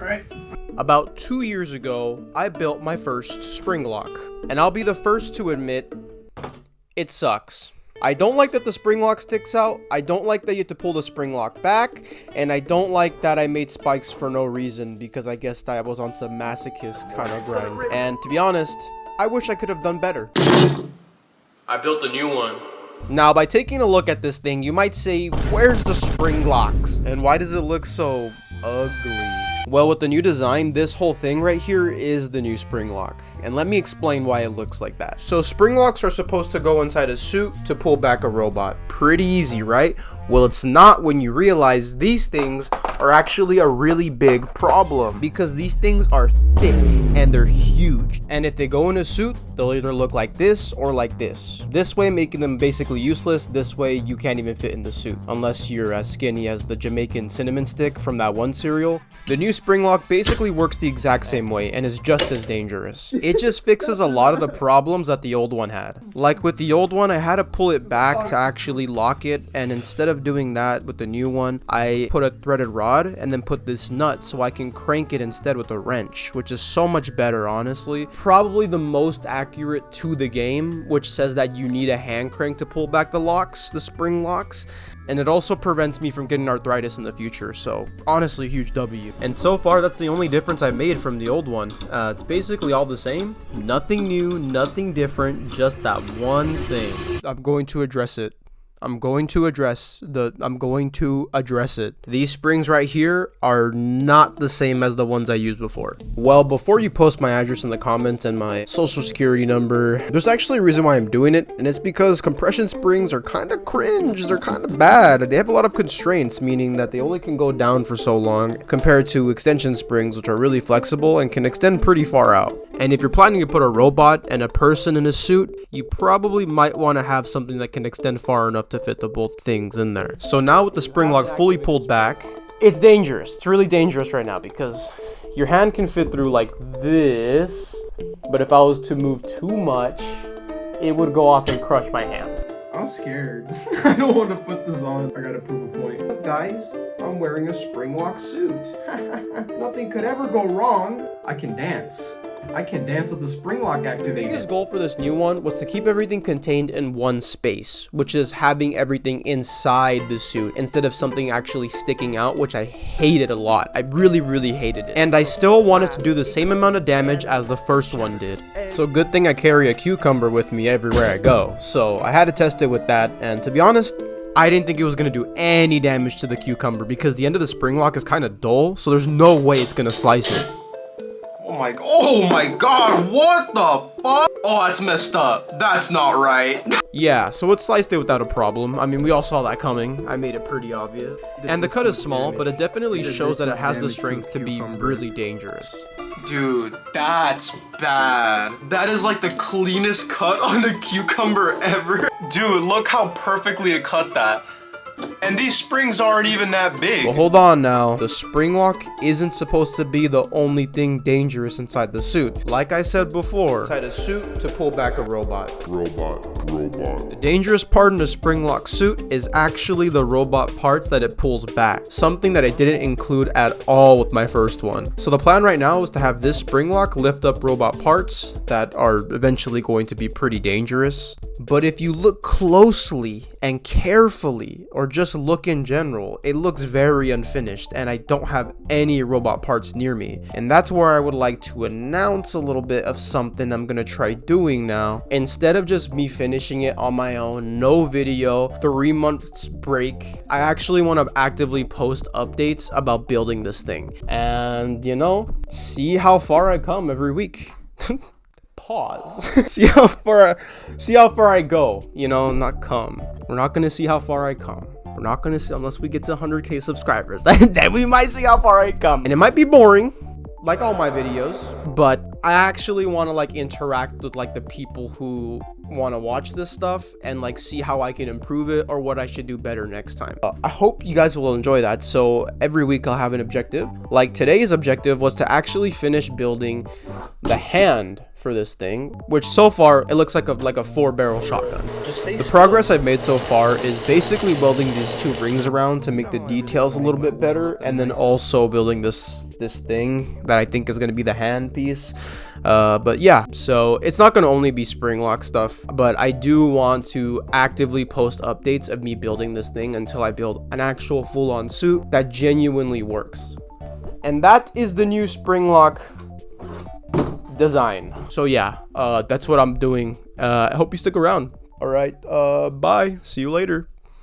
Alright. About 2 years ago, I built my first spring lock, and I'll be the first to admit, it sucks. I don't like that the spring lock sticks out, I don't like that you have to pull the spring lock back, and I don't like that I made spikes for no reason because I guess I was on some masochist kind of grind. And to be honest, I wish I could have done better. I built a new one. Now, by taking a look at this thing, you might say, where's the spring locks? And why does it look so ugly? Well, with the new design, this whole thing right here is the new spring lock. And let me explain why it looks like that. So spring locks are supposed to go inside a suit to pull back a robot. Pretty easy, right? Well, it's not when you realize these things are actually a really big problem because these things are thick and they're huge. And if they go in a suit, they'll either look like this or like this. This way, making them basically useless. This way, you can't even fit in the suit unless you're as skinny as the Jamaican cinnamon stick from that one cereal. The new spring lock basically works the exact same way and is just as dangerous. It just fixes a lot of the problems that the old one had. Like with the old one, I had to pull it back to actually lock it, and instead of doing that with the new one, I put a threaded rod and then put this nut so I can crank it instead with a wrench, which is so much better, honestly. Probably the most accurate to the game, which says that you need a hand crank to pull back the locks, the spring locks. And it also prevents me from getting arthritis in the future, so honestly, huge W. And so far, that's the only difference I made from the old one. It's basically all the same. Nothing new, nothing different, just that one thing. I'm going to address it. I'm going to address it. These springs right here are not the same as the ones I used before. Well, before you post my address in the comments and my social security number, there's actually a reason why I'm doing it, and it's because compression springs are kind of cringe. They're kind of bad. They have a lot of constraints, meaning that they only can go down for so long compared to extension springs, which are really flexible and can extend pretty far out. And if you're planning to put a robot and a person in a suit, you probably might want to have something that can extend far enough to fit the both things in there. So now with the spring lock fully pulled back, it's dangerous. It's really dangerous right now because your hand can fit through like this, but if I was to move too much, it would go off and crush my hand. I'm scared. I don't want to put this on. I gotta prove a point. Guys, I'm wearing a spring lock suit. Nothing could ever go wrong. I can dance. I can dance with the spring lock activated. The biggest goal for this new one was to keep everything contained in one space, which is having everything inside the suit instead of something actually sticking out, which I hated a lot. I really, really hated it. And I still wanted to do the same amount of damage as the first one did. So good thing I carry a cucumber with me everywhere I go. So I had to test it with that, and to be honest, I didn't think it was going to do any damage to the cucumber because the end of the spring lock is kind of dull, so there's no way it's going to slice it. Oh my god, what the fuck? Oh, that's messed up. That's not right. Yeah, so it sliced it without a problem. I mean, we all saw that coming. I made it pretty obvious. And the cut is small, but it definitely shows that it has the strength to be really dangerous. Dude, that's bad. That is like the cleanest cut on a cucumber ever. Dude, look how perfectly it cut that. And these springs aren't even that big. Well, hold on now. The spring lock isn't supposed to be the only thing dangerous inside the suit. Like I said before, inside a suit to pull back a robot. The dangerous part in the spring lock suit is actually the robot parts that it pulls back. Something that I didn't include at all with my first one. So the plan right now is to have this spring lock lift up robot parts that are eventually going to be pretty dangerous. But if you look closely and carefully, or just look in general, it looks very unfinished and I don't have any robot parts near me. And that's where I would like to announce a little bit of something I'm gonna try doing now. Instead of just me finishing it on my own, no video, 3 months break, I actually want to actively post updates about building this thing. And you know, see how far I come every week. Pause. see how far I go, you know, not come. We're not gonna see how far I come. We're not gonna see unless we get to 100k subscribers. Then we might see how far I come. And it might be boring, like all my videos, but I actually want to like interact with like the people who want to watch this stuff and like see how I can improve it or what I should do better next time. I hope you guys will enjoy that. So every week I'll have an objective. Like today's objective was to actually finish building the hand for this thing, which so far it looks like a 4-barrel shotgun. The progress I've made so far is basically welding these 2 rings around to make the details a little bit better, and then also building this thing that I think is going to be the hand piece. But yeah, so it's not going to only be spring lock stuff, but I do want to actively post updates of me building this thing until I build an actual full-on suit that genuinely works. And that is the new spring lock design. So yeah, that's what I'm doing. I hope you stick around. All right, bye. See you later.